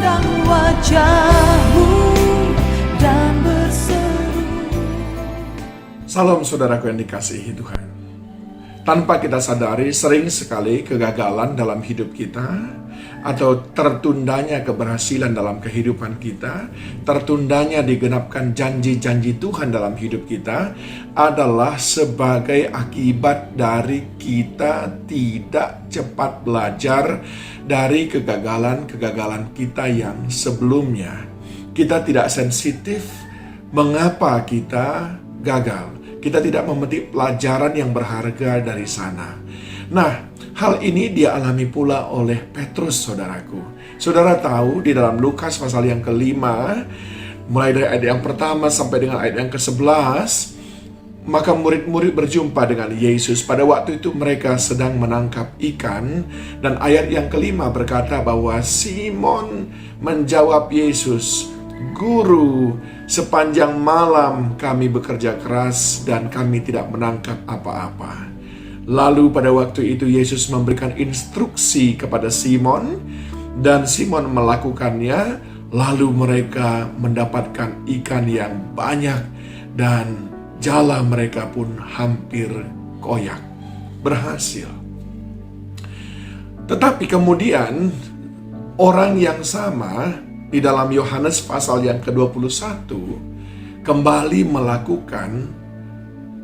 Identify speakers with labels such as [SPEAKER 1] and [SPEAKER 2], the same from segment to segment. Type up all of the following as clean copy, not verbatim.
[SPEAKER 1] memandang wajah-Mu dan berseru.
[SPEAKER 2] Salam saudaraku yang dikasihi Tuhan. Tanpa kita sadari, sering sekali kegagalan dalam hidup kita atau tertundanya keberhasilan dalam kehidupan kita, tertundanya digenapkan janji-janji Tuhan dalam hidup kita adalah sebagai akibat dari kita tidak cepat belajar dari kegagalan-kegagalan kita yang sebelumnya. Kita tidak sensitif mengapa kita gagal. Kita tidak memetik pelajaran yang berharga dari sana. Nah, hal ini dialami pula oleh Petrus, saudaraku. Saudara tahu di dalam Lukas pasal yang ke-5, mulai dari ayat yang pertama sampai dengan ayat yang ke-11, maka murid-murid berjumpa dengan Yesus. Pada waktu itu mereka sedang menangkap ikan, dan ayat yang ke-5 berkata bahwa Simon menjawab Yesus, "Guru, sepanjang malam kami bekerja keras dan kami tidak menangkap apa-apa." Lalu pada waktu itu Yesus memberikan instruksi kepada Simon, dan Simon melakukannya. Lalu mereka mendapatkan ikan yang banyak dan jala mereka pun hampir koyak. Berhasil. Tetapi kemudian orang yang sama di dalam Yohanes pasal yang ke-21 kembali melakukan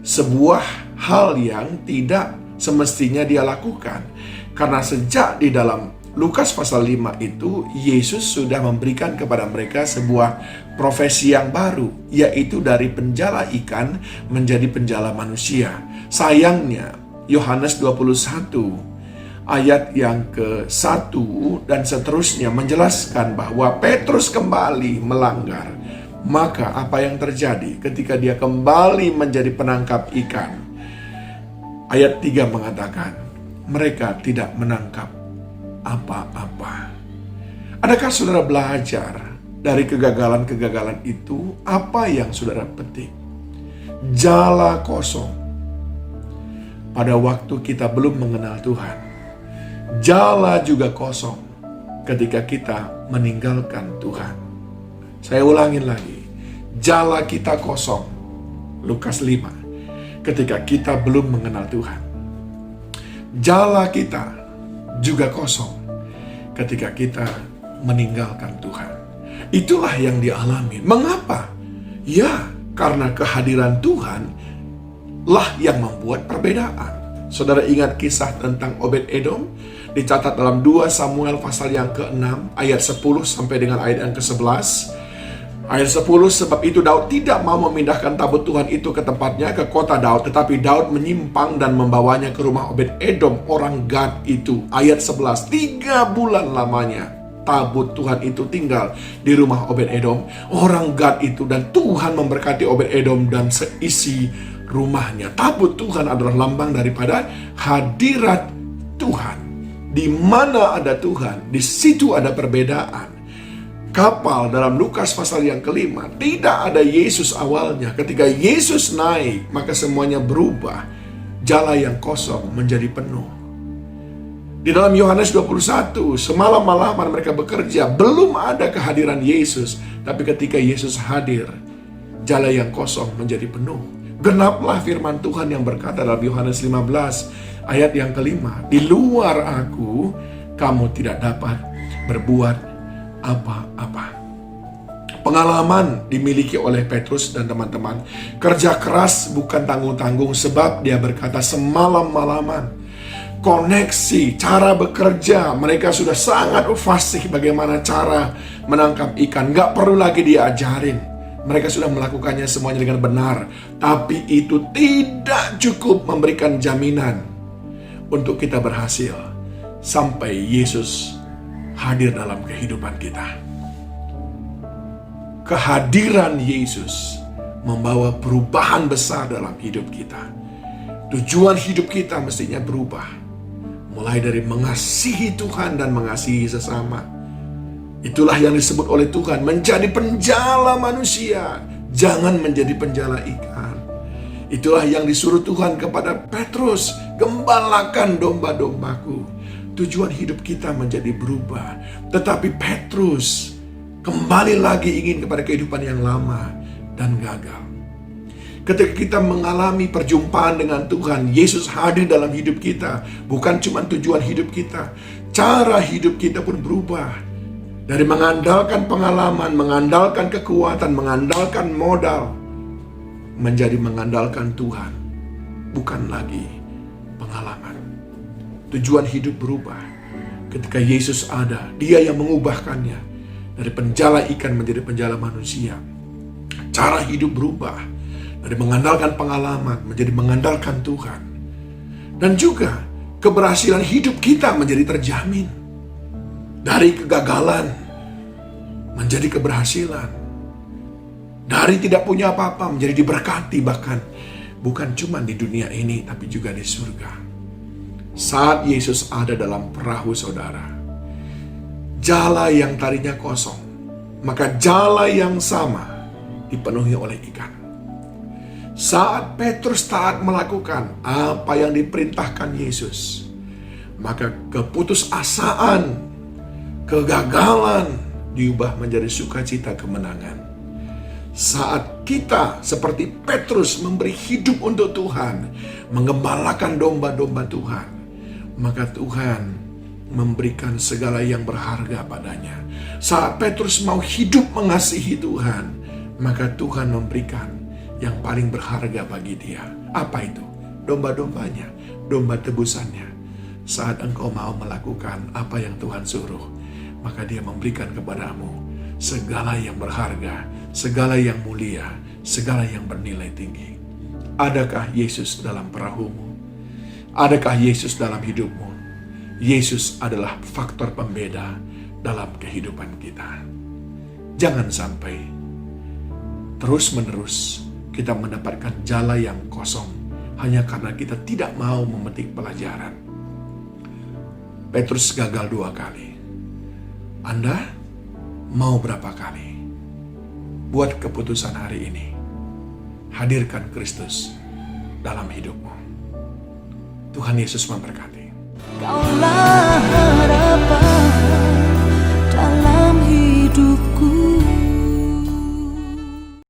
[SPEAKER 2] sebuah hal yang tidak semestinya dia lakukan. Karena sejak di dalam Lukas pasal 5 itu, Yesus sudah memberikan kepada mereka sebuah profesi yang baru, yaitu dari penjala ikan menjadi penjala manusia. Sayangnya, Yohanes 21 ayat yang ke-1 dan seterusnya menjelaskan bahwa Petrus kembali melanggar. Maka apa yang terjadi ketika dia kembali menjadi penangkap ikan? Ayat 3 mengatakan, mereka tidak menangkap apa-apa. Adakah saudara belajar dari kegagalan-kegagalan itu? Apa yang saudara petik? Jala kosong pada waktu kita belum mengenal Tuhan. Jala juga kosong ketika kita meninggalkan Tuhan. Saya ulangin lagi. Jala kita kosong. Lukas 5. Ketika kita belum mengenal Tuhan. Jala kita juga kosong ketika kita meninggalkan Tuhan. Itulah yang dialami. Mengapa? Ya, karena kehadiran Tuhan lah yang membuat perbedaan. Saudara ingat kisah tentang Obed-Edom? Dicatat dalam 2 Samuel pasal yang ke-6 ayat 10 sampai dengan ayat yang ke-11. Ayat 10, sebab itu Daud tidak mau memindahkan tabut Tuhan itu ke tempatnya, ke kota Daud, tetapi Daud menyimpang dan membawanya ke rumah Obed-Edom orang Gad itu. Ayat 11, 3 bulan lamanya tabut Tuhan itu tinggal di rumah Obed-Edom orang Gad itu, dan Tuhan memberkati Obed-Edom dan seisi rumahnya. Tabut Tuhan adalah lambang daripada hadirat Tuhan. Di mana ada Tuhan, di situ ada perbedaan. Kapal dalam Lukas pasal yang ke-5 tidak ada Yesus awalnya. Ketika Yesus naik, maka semuanya berubah. Jala yang kosong menjadi penuh. Di dalam Yohanes 21, semalam-malaman mereka bekerja, belum ada kehadiran Yesus. Tapi ketika Yesus hadir, jala yang kosong menjadi penuh. Genaplah firman Tuhan yang berkata dalam Yohanes 15 ayat yang ke-5, di luar aku, kamu tidak dapat berbuat apa-apa. Pengalaman dimiliki oleh Petrus dan teman-teman. Kerja keras bukan tanggung-tanggung, sebab dia berkata semalam-malaman. Koneksi, cara bekerja, mereka sudah sangat fasih bagaimana cara menangkap ikan. Gak perlu lagi diajarin. Mereka sudah melakukannya semuanya dengan benar. Tapi itu tidak cukup memberikan jaminan untuk kita berhasil sampai Yesus hadir dalam kehidupan kita. Kehadiran Yesus membawa perubahan besar dalam hidup kita. Tujuan hidup kita mestinya berubah. Mulai dari mengasihi Tuhan dan mengasihi sesama. Itulah yang disebut oleh Tuhan menjadi penjala manusia, jangan menjadi penjala ikan. Itulah yang disuruh Tuhan kepada Petrus, gembalakan domba-dombaku. tujuan hidup kita menjadi berubah. Tetapi Petrus kembali lagi ingin kepada kehidupan yang lama dan gagal. Ketika kita mengalami perjumpaan dengan Tuhan, Yesus hadir dalam hidup kita. Bukan cuma tujuan hidup kita, cara hidup kita pun berubah. Dari mengandalkan pengalaman, mengandalkan kekuatan, mengandalkan modal, menjadi mengandalkan Tuhan. Bukan lagi pengalaman. Tujuan hidup berubah. Ketika Yesus ada, Dia yang mengubahkannya. Dari penjala ikan menjadi penjala manusia. Cara hidup berubah. Dari mengandalkan pengalaman menjadi mengandalkan Tuhan. Dan juga keberhasilan hidup kita menjadi terjamin. Dari kegagalan menjadi keberhasilan. Dari tidak punya apa-apa menjadi diberkati, bahkan bukan cuma di dunia ini tapi juga di surga. Saat Yesus ada dalam perahu saudara, jala yang tadinya kosong, maka jala yang sama dipenuhi oleh ikan. Saat Petrus taat melakukan apa yang diperintahkan Yesus, maka keputusasaan, kegagalan diubah menjadi sukacita kemenangan. Saat kita seperti Petrus memberi hidup untuk Tuhan, menggembalakan domba-domba Tuhan, maka Tuhan memberikan segala yang berharga padanya. Saat Petrus mau hidup mengasihi Tuhan, maka Tuhan memberikan yang paling berharga bagi dia. Apa itu? Domba-dombanya, domba tebusannya. Saat engkau mau melakukan apa yang Tuhan suruh, maka Dia memberikan kepadamu segala yang berharga, segala yang mulia, segala yang bernilai tinggi. Adakah Yesus dalam perahumu? Adakah Yesus dalam hidupmu? Yesus adalah faktor pembeda dalam kehidupan kita. Jangan sampai terus-menerus kita mendapatkan jala yang kosong hanya karena kita tidak mau memetik pelajaran. Petrus gagal 2 kali. Anda mau berapa kali? Buat keputusan hari ini. Hadirkan Kristus dalam hidupmu. Tuhan Yesus memberkati.
[SPEAKER 1] Kaulah harapan